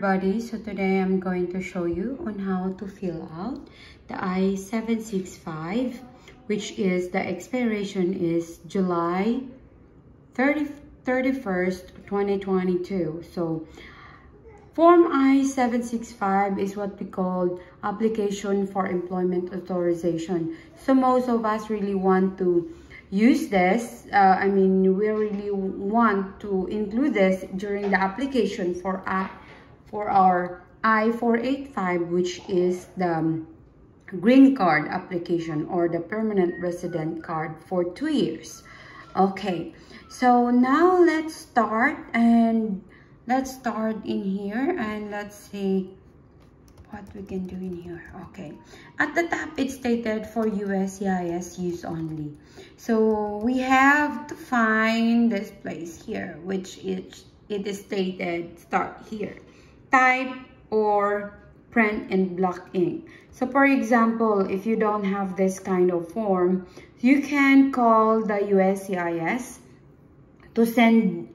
everybody. So today I'm going to show you on how to fill out the I-765, which is the expiration is July 31st, 2022. So Form I-765 is what we call application for employment authorization. So most of us really want to use this. We really want to include this during the application for our I-485, which is the green card application or the permanent resident card for 2 years. Okay, so now let's start in here and let's see what we can do in here. Okay, at the top it stated for USCIS use only. So we have to find this place here, which it is stated start here. Type or print in block ink. So for example, if you don't have this kind of form, you can call the USCIS to send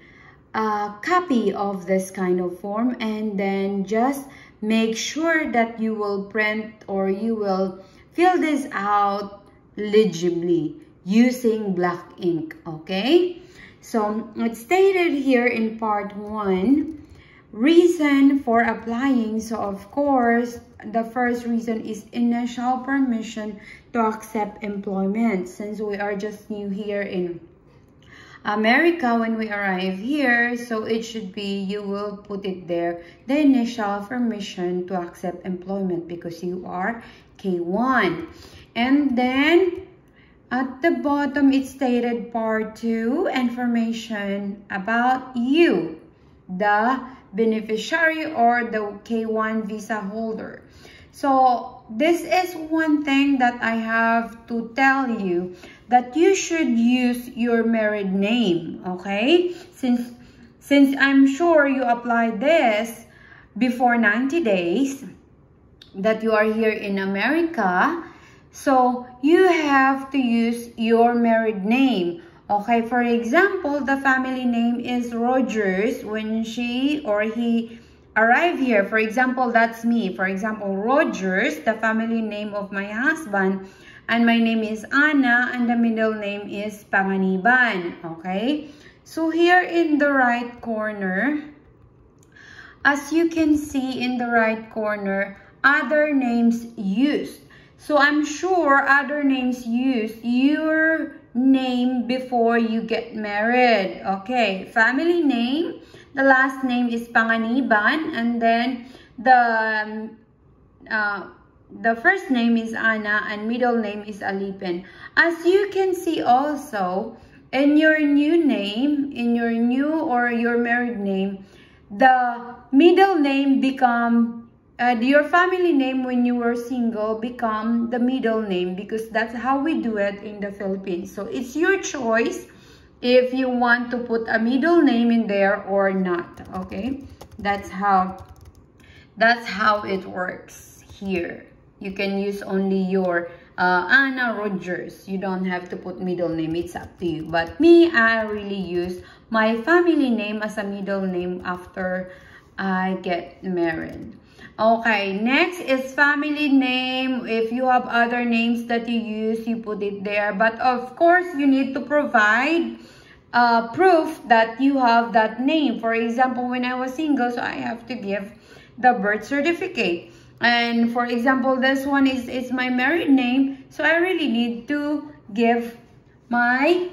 a copy of this kind of form, and then just make sure that you will print or you will fill this out legibly using black ink. Okay, so it's stated here in part 1, reason for applying. So of course the first reason is initial permission to accept employment. Since we are just new here in America when we arrive here, so it should be, you will put it there, the initial permission to accept employment because you are K1. And then at the bottom it stated part 2, information about you, the beneficiary or the K1 visa holder. So this is one thing that I have to tell you, that you should use your married name. Okay, since I'm sure you applied this before 90 days that you are here in America, so you have to use your married name. Okay, for example, the family name is Rogers when she or he arrived here. For example, that's me. For example, Rogers, the family name of my husband, and my name is Anna, and the middle name is Panganiban. Okay, so here in the right corner, as you can see in the right corner, other names used. So I'm sure other names used your name before you get married. Okay, family name, the last name is Panganiban, and then the first name is Anna and middle name is Alipin. As you can see also in your new name, in your new or your married name, the middle name become your family name when you were single become the middle name, because that's how we do it in the Philippines. So it's your choice if you want to put a middle name in there or not. Okay, that's how it works here. You can use only your Anna Rogers. You don't have to put middle name. It's up to you. But me, I really use my family name as a middle name after I get married. Okay, next is family name. If you have other names that you use, you put it there. But of course, you need to provide proof that you have that name. For example, when I was single, so I have to give the birth certificate. And for example, this one is my married name, so I really need to give my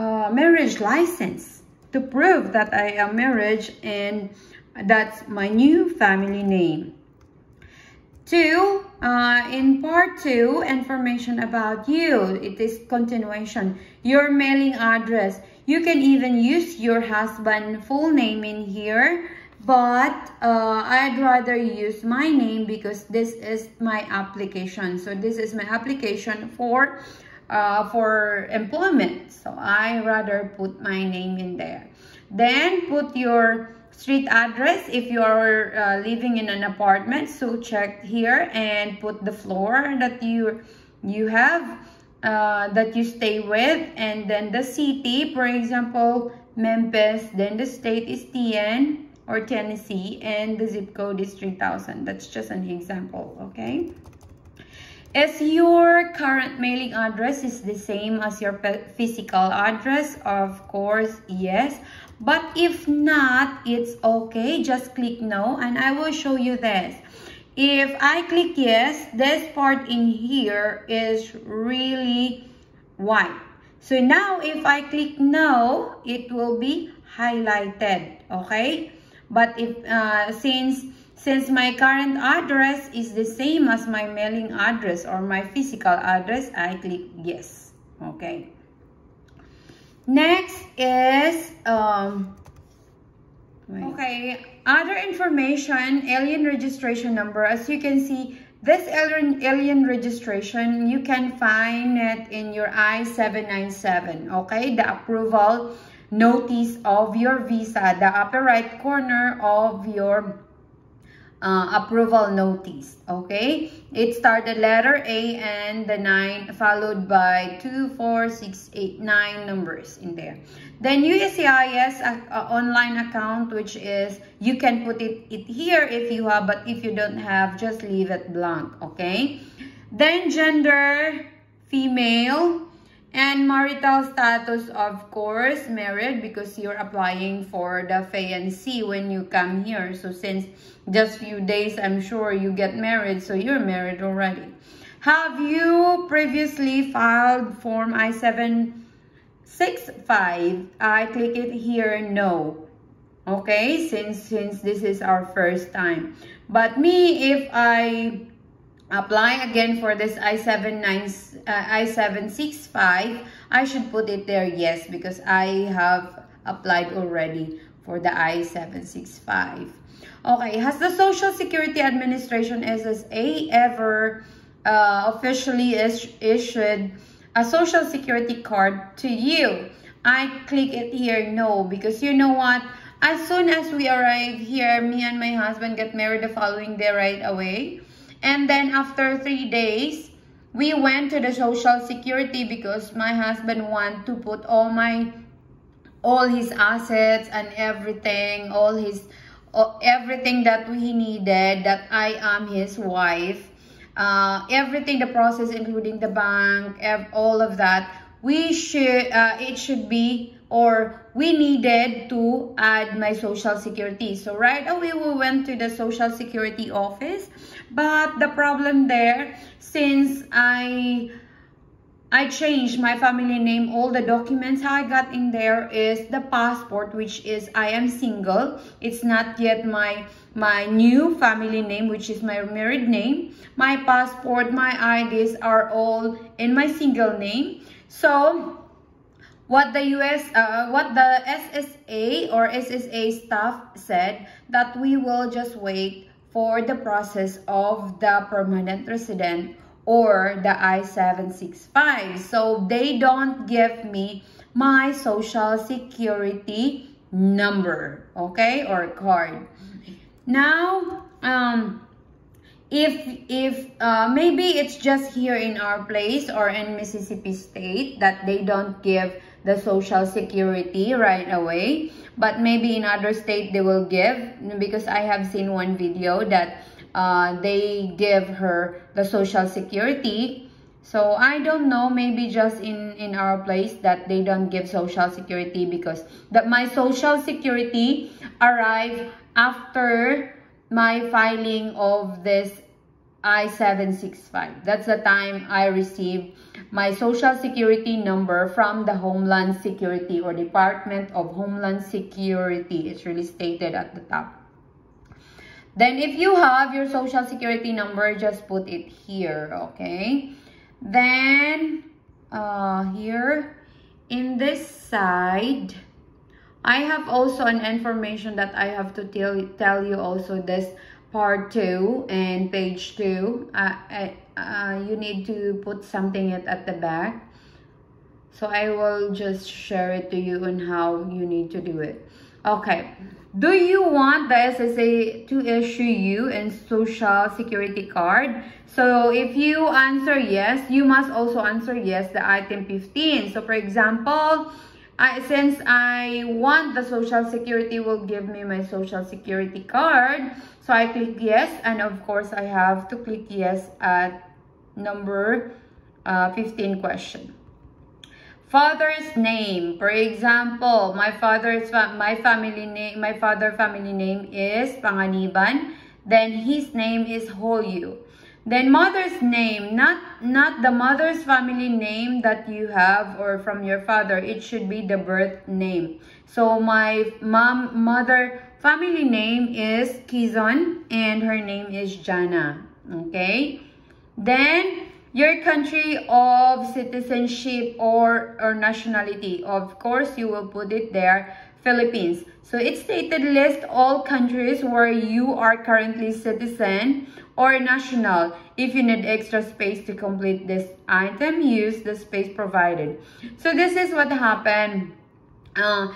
marriage license to prove that I am married, and that's my new family name. 2, in part 2, information about you. It is continuation. Your mailing address. You can even use your husband's full name in here, but I'd rather use my name because this is my application. So this is my application for employment. So I rather put my name in there. Then put your street address if you are living in an apartment. So check here and put the floor that you have that you stay with, and then the city, for example, Memphis. Then the state is TN. or Tennessee, and the zip code is 3000. That's just an example, okay? Is your current mailing address is the same as your physical address? Of course, yes. But if not, it's okay. Just click no, and I will show you this. If I click yes, this part in here is really white. So now if I click no, it will be highlighted, okay? But if since my current address is the same as my mailing address or my physical address, I click yes, okay? Next is okay, other information, alien registration number. As you can see, this alien registration, you can find it in your I-797, okay? The approval notice of your visa, the upper right corner of your approval notice, okay? It started letter A and the 9 followed by 2, 4, 6, 8, 9 numbers in there. Then USCIS online account, which is you can put it here if you have, but if you don't have, just leave it blank, okay? Then gender, female, and marital status, of course, married, because you're applying for the fiancé when you come here. So since just few days, I'm sure you get married, so you're married already. Have you previously filed Form I-765? I click it here, no. Okay, since this is our first time. But me, if I apply again for this I-765, I should put it there yes, because I have applied already for the I-765. Okay, has the Social Security Administration, SSA, ever officially issued a Social Security card to you? I click it here no, because you know what? As soon as we arrive here, me and my husband get married the following day right away. And then after 3 days, we went to the Social Security because my husband wanted to put all his assets and everything, everything that he needed, that I am his wife, everything, the process, including the bank, all of that. We should, it should be, or we needed to add my Social Security. So right away, we went to the Social Security office. But the problem there, since I changed my family name, all the documents I got in there is the passport, which is I am single. It's not yet my new family name, which is my married name. My passport, my IDs are all in my single name. So what the SSA or SSA staff said, that we will just wait for the process of the permanent resident or the I-765. So they don't give me my Social Security number, okay, or card. Now, if maybe it's just here in our place or in Mississippi State that they don't give the Social Security right away, but maybe in other state they will give, because I have seen one video that they give her the Social Security. So I don't know, maybe just in our place that they don't give Social Security, because my Social Security arrived after my filing of this I-765. That's the time I received my Social Security number from the Homeland Security or Department of Homeland Security. It's really stated at the top. Then if you have your Social Security number, just put it here, okay? Then here in this side, I have also an information that I have to tell you also, this part 2 and page 2. You need to put something at the back. So I will just share it to you on how you need to do it. Okay. Do you want the SSA to issue you a Social Security card? So if you answer yes, you must also answer yes the item 15. So for example, since I want the social security will give me my social security card, so I click yes, and of course I have to click yes at number 15 question. Father's name. For example, my father family name is Panganiban. Then his name is Holyu. Then mother's name, not the mother's family name that you have or from your father. It should be the birth name. So my mother family name is Kizon and her name is Jana. Okay. Then your country of citizenship or nationality. Of course, you will put it there, Philippines. So it stated list all countries where you are currently citizen or national. If you need extra space to complete this item, use the space provided. So this is what happened. When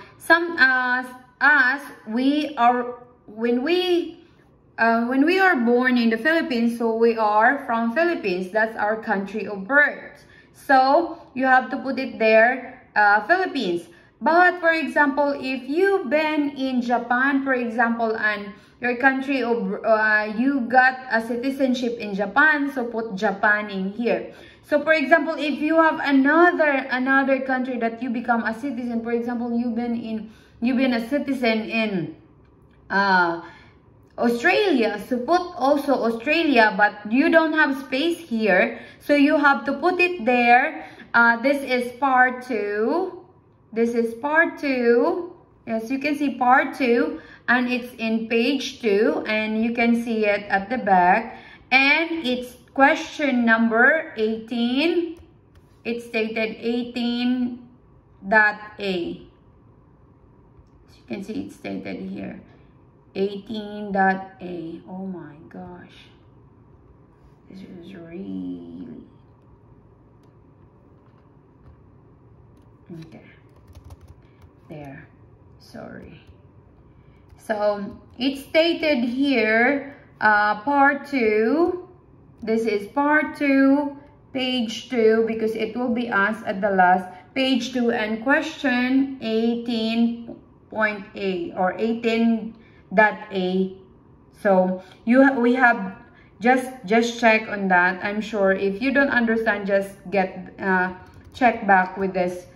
we are born in the Philippines, so we are from Philippines. That's our country of birth. So you have to put it there, Philippines. But for example, if you've been in Japan, for example, and your country of you got a citizenship in Japan, so put Japan in here. So for example, if you have another country that you become a citizen, for example, you've been a citizen in Australia, so put also Australia, but you don't have space here, so you have to put it there. This is part 2. This is part 2. Yes, you can see part 2, and it's in page 2, and you can see it at the back, and it's question number 18. It's stated 18.A. So you can see it's stated here 18.A. Oh my gosh, this is really okay. There, sorry. So it's stated here part 2. This is part 2, page 2, because it will be asked at the last, page 2, and question 18.A or 18.A. So we have just check on that. I'm sure if you don't understand, just get check back with this.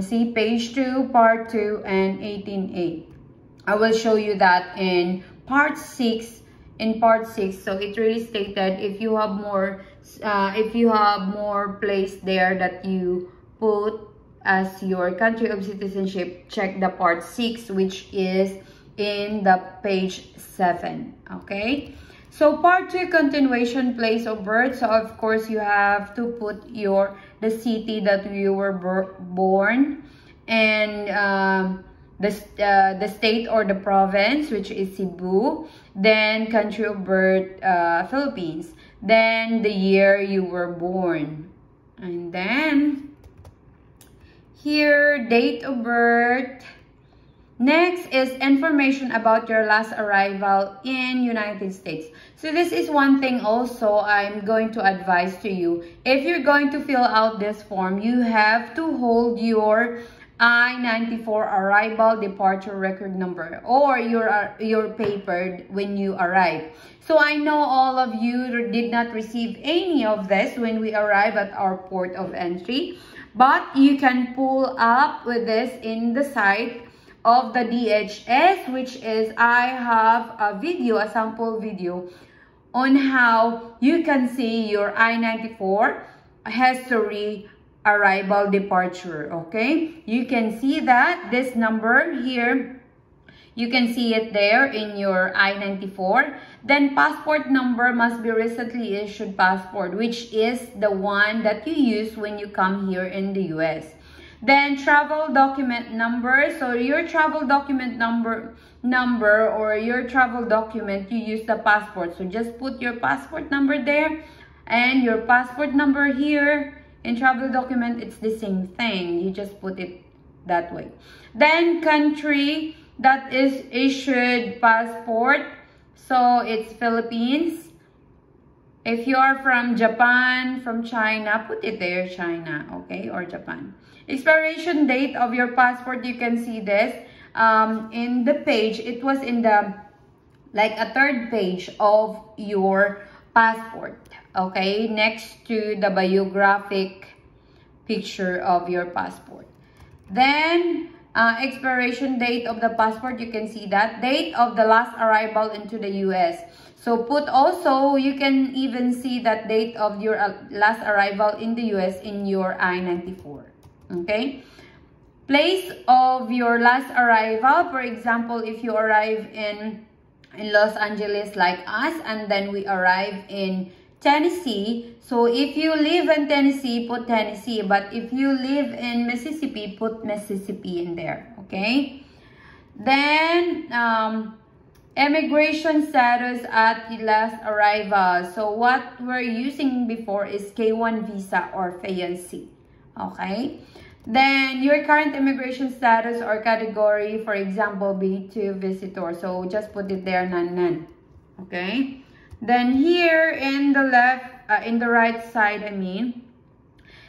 See page 2, part 2, and 18.A. I will show you that in part 6. In part 6, so it really stated if you have more place there that you put as your country of citizenship, check the part 6, which is in the page 7. Okay, so part 2, continuation, place of birth. So of course you have to put the city that you were born, and the state or the province, which is Cebu. Then country of birth, Philippines. Then the year you were born, and then here date of birth. Next is information about your last arrival in United States. So this is one thing also I'm going to advise to you. If you're going to fill out this form, you have to hold your I-94 arrival departure record number or your paper when you arrive. So I know all of you did not receive any of this when we arrive at our port of entry, but you can pull up with this in the site of the DHS, which is I have a sample video on how you can see your I-94 history arrival departure. Okay, you can see that this number here, you can see it there in your I-94. Then passport number must be recently issued passport, which is the one that you use when you come here in the US. Then travel document number. So your travel document number or your travel document, you use the passport. So just put your passport number there and your passport number here. In travel document, it's the same thing. You just put it that way. Then country that is issued passport. So it's Philippines. If you are from Japan, from China, put it there, China, okay, or Japan. Expiration date of your passport, you can see this in the page. It was in the like a third page of your passport, okay, next to the biographic picture of your passport. Then expiration date of the passport, you can see that. Date of the last arrival into the US. So put also, you can even see that date of your last arrival in the US in your I-94. Okay. Place of your last arrival. For example, if you arrive in Los Angeles like us, and then we arrive in Tennessee. So if you live in Tennessee, put Tennessee. But if you live in Mississippi, put Mississippi in there. Okay. Then immigration status at the last arrival. So what we're using before is K1 visa or fiancé. Okay. Then your current immigration status or category, for example, B2 visitor. So just put it there, none. Okay. Then here in the left, in the right side,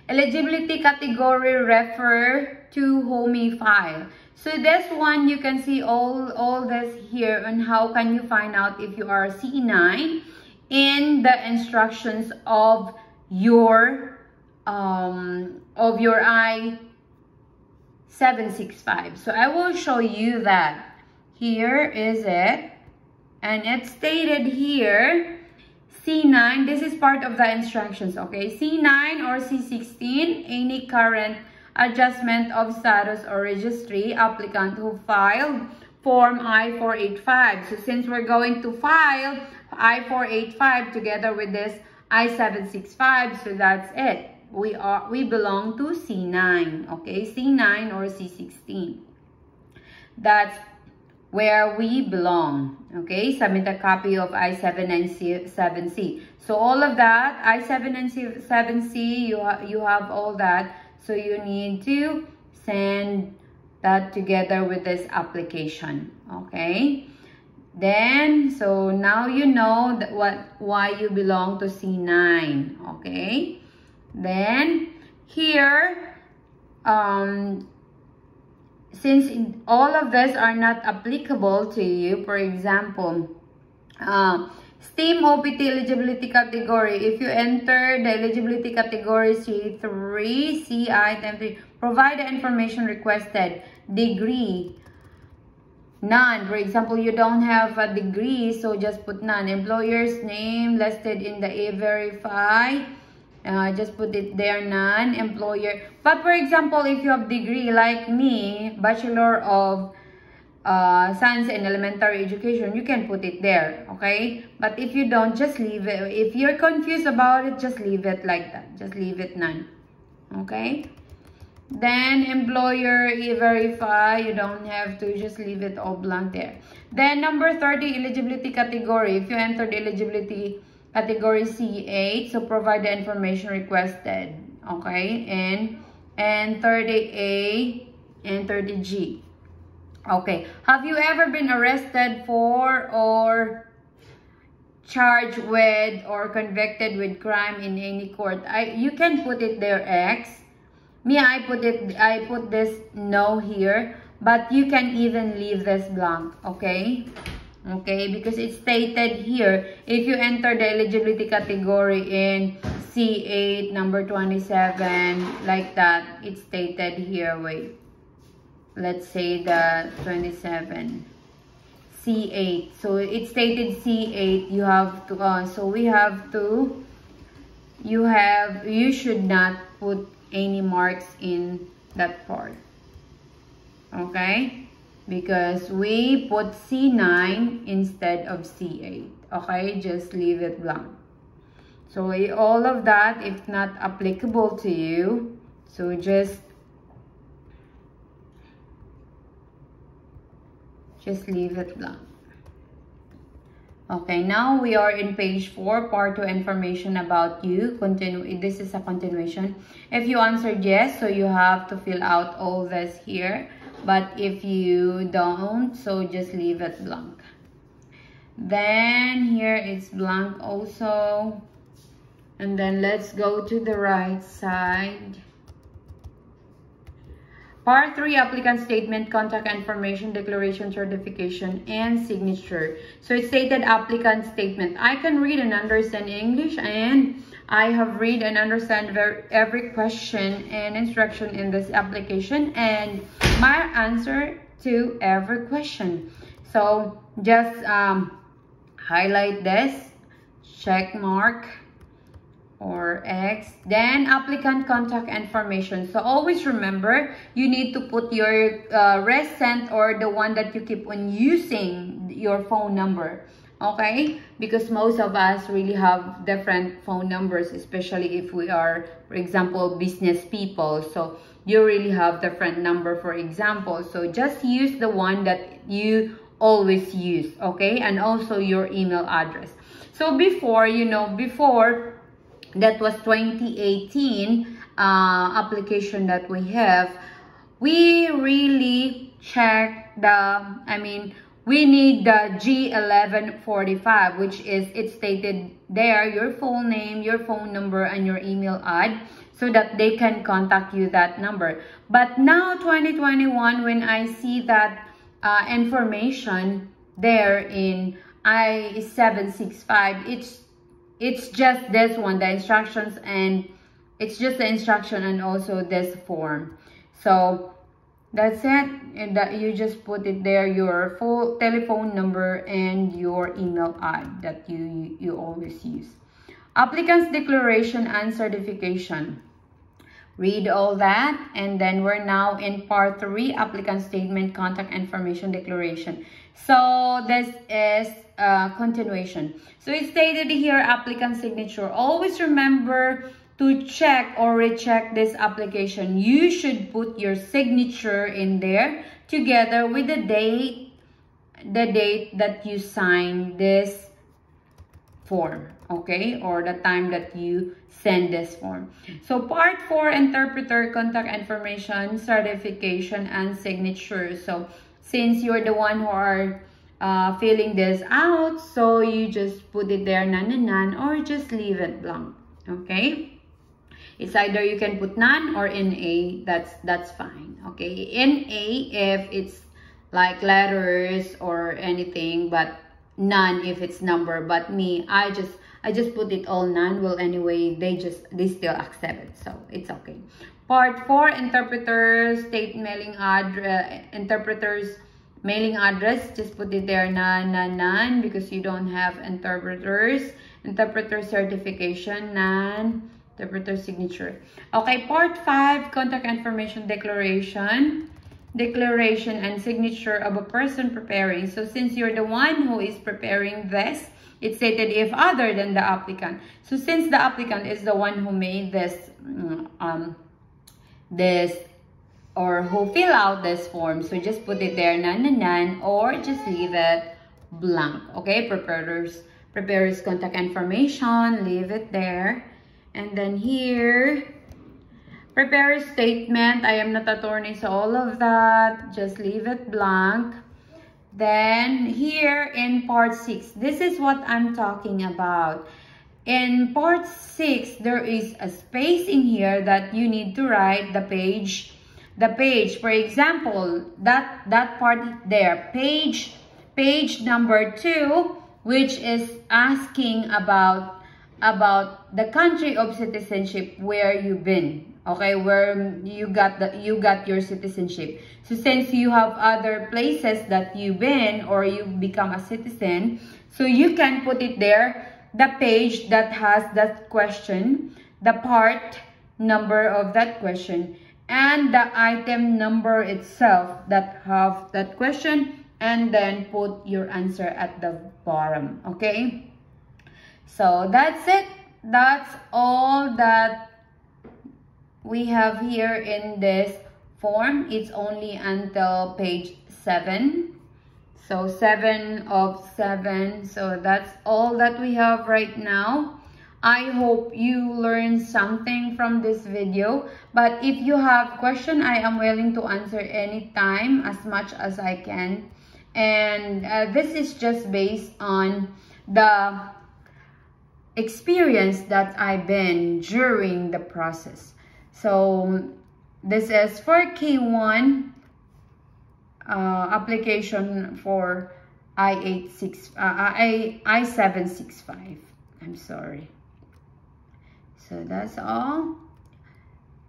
eligibility category refer to HOMI file. So this one, you can see all this here on how can you find out if you are C9 in the instructions of your I-765. So I will show you that. Here is it. And it's stated here, C9, this is part of the instructions, okay? C9 or C16, any current adjustment of status or registry applicant who filed Form I-485. So since we're going to file I-485 together with this I-765, so that's it. We belong to C9, okay? C9 or C16. That's where we belong, okay? Submit a copy of I-797C. So all of that, I-797C, you have all that. So you need to send that together with this application, okay? Then, so now you know that why you belong to C9, okay? Then, here, since all of this are not applicable to you, for example, STEAM OPT eligibility category, if you enter the eligibility category C3, C item 3, provide the information requested. Degree, none. For example, you don't have a degree, so just put none. Employer's name listed in the E-Verify. Just put it there, none. Employer. But for example, if you have degree like me, Bachelor of Science in Elementary Education, you can put it there, okay? But if you don't, just leave it. If you're confused about it, just leave it like that. Just leave it none, okay? Then employer E-Verify, you don't have to, just leave it all blank there. Then number 30, eligibility category. If you entered eligibility category C8, so provide the information requested, okay? And 30A and 30G. Okay, have you ever been arrested for or charged with or convicted with crime in any court? You can put it there X. Me, I put this no here, but you can even leave this blank, okay? Okay, because it's stated here, if you enter the eligibility category in C8, number 27, like that, it's stated here, wait. Let's say the 27, C8. So it's stated C8, you have to, so we have to, you should not put any marks in that part, okay? Because we put C9 instead of C8, okay? Just leave it blank. So all of that, if not applicable to you, so just leave it blank. Okay, now we are in page 4, part 2, information about you. This is a continuation. If you answered yes, so you have to fill out all this here. But if you don't, so just leave it blank. Then here it's blank also. And then let's go to the right side. Part 3, applicant statement, contact information, declaration, certification, and signature. So it stated applicant statement. I can read and understand English, and I have read and understand every question and instruction in this application, and my answer to every question. So just highlight this, check mark or X, then applicant contact information. So always remember, you need to put your recent or the one that you keep on using, your phone number, okay? Because most of us really have different phone numbers, especially if we are, for example, business people. So you really have different number, for example. So just use the one that you always use, okay? And also your email address. So before, before, that was 2018 application that we have, we really check we need the G1145, which is, it stated there, your full name, your phone number, and your email ad, so that they can contact you that number. But now 2021, when I see that information there in I-765, it's just this one, the instructions, and it's just the instruction and also this form. So that's it, and that you just put it there, your full telephone number and your email ad that you always use. Applicant's declaration and certification. Read all that, and then we're now in part 3, applicant statement, contact information, declaration. So this is continuation. So it stated here, applicant signature. Always remember to check or recheck this application. You should put your signature in there together with the date that you sign this form, okay, or the time that you send this form. So part 4, interpreter, contact information, certification, and signature. So since you're the one who are filling this out, so you just put it there, none, or just leave it blank, okay? It's either you can put none or NA, that's fine, okay? NA if it's like letters or anything, but none if it's number. But me, I just put it all none. Well, anyway, they still accept it, so it's okay. Part 4, interpreters, state mailing address, interpreters mailing address, just put it there, none, because you don't have interpreters. Interpreter certification, none. Interpreter signature. Okay, part 5, contact information, declaration and signature of a person preparing. So since you're the one who is preparing this, it stated if other than the applicant. So since the applicant is the one who made this or who fill out this form, so just put it there, none, or just leave it blank, okay? Preparers contact information, leave it there. And then here, preparer statement, I am not attorney, so all of that, just leave it blank. Then here in part 6, this is what I'm talking about. In part 6, there is a space in here that you need to write the page. For example, that part there, page number 2, which is asking about the country of citizenship where you've been, okay, where you got your citizenship. So since you have other places that you've been or you become a citizen, so you can put it there, the page that has that question, the part number of that question, and the item number itself that have that question, and then put your answer at the bottom, okay? So that's it. That's all that we have here in this form. It's only until page 7. So 7 of 7. So that's all that we have right now. I hope you learned something from this video. But if you have question, I am willing to answer anytime as much as I can. And this is just based on the experience that I've been during the process. So This is for K1 application for I-765. I'm sorry. So that's all.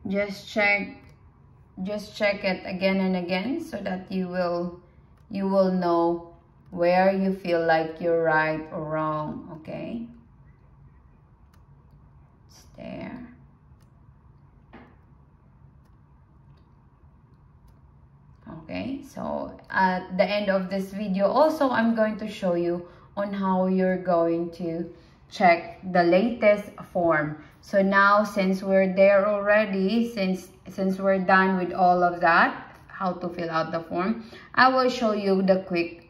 Just check it again and again so that you will know where you feel like you're right or wrong. Okay, it's there. Okay, so at the end of this video also, I'm going to show you on how you're going to check the latest form. So now, since we're there already, since we're done with all of that, how to fill out the form, I will show you the quick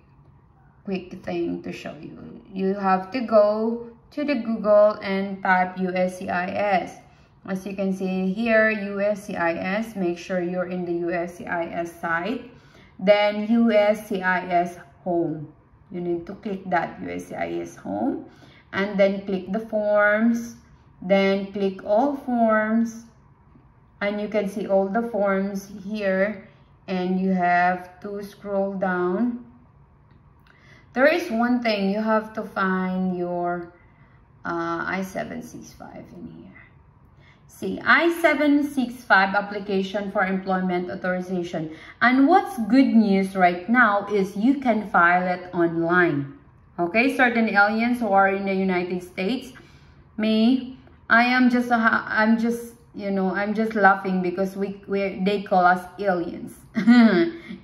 thing to show you. You have to go to the Google and type USCIS. As you can see here, USCIS, make sure you're in the USCIS site. Then USCIS home. You need to click that USCIS home. And then click the forms. Then click all forms. And you can see all the forms here. And you have to scroll down. There is one thing. You have to find your I-765 in here. See, I-765 application for employment authorization. And what's good news right now is you can file it online. Okay, certain aliens who are in the United States, I'm just laughing because they call us aliens.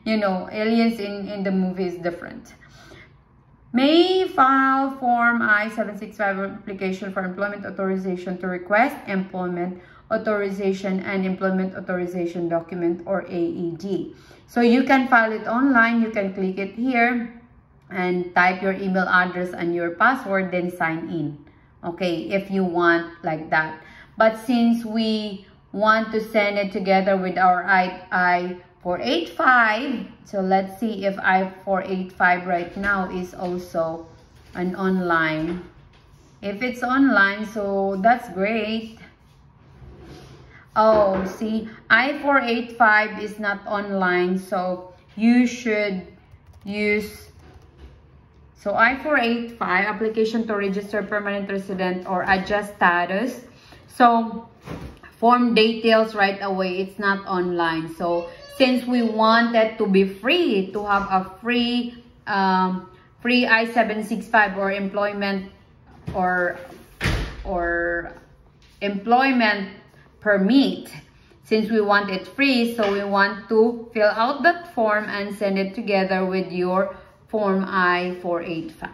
You know, aliens in the movie is different. May file Form I-765 application for employment authorization to request employment authorization and employment authorization document, or AED. So you can file it online. You can click it here and type your email address and your password, then sign in. Okay, if you want like that. But since we want to send it together with our I-485, so let's see if I-485 right now is also an online. If it's online, so that's great. Oh, see, I-485 is not online, so you should use, so I-485, application to register permanent resident or adjust status. So form details right away, it's not online. So since we wanted to be free, to have a free I-765 or employment employment permit, since we want it free, so we want to fill out that form and send it together with your Form I-485.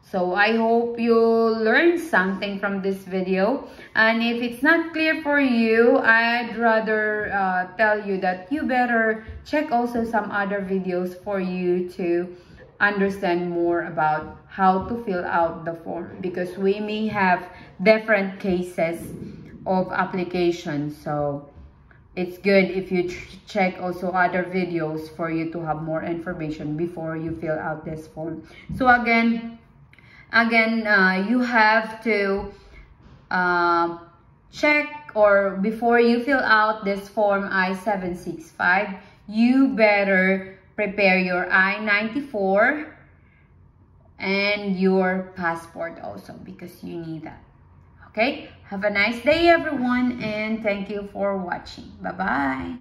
So I hope you learned something from this video. And if it's not clear for you, I'd rather tell you that you better check also some other videos for you to understand more about how to fill out the form, because we may have different cases of application. So it's good if you check also other videos for you to have more information before you fill out this form. So again, you have to check, or before you fill out this form I-765, you better prepare your I-94 and your passport also, because you need that. Okay, have a nice day everyone, and thank you for watching. Bye-bye.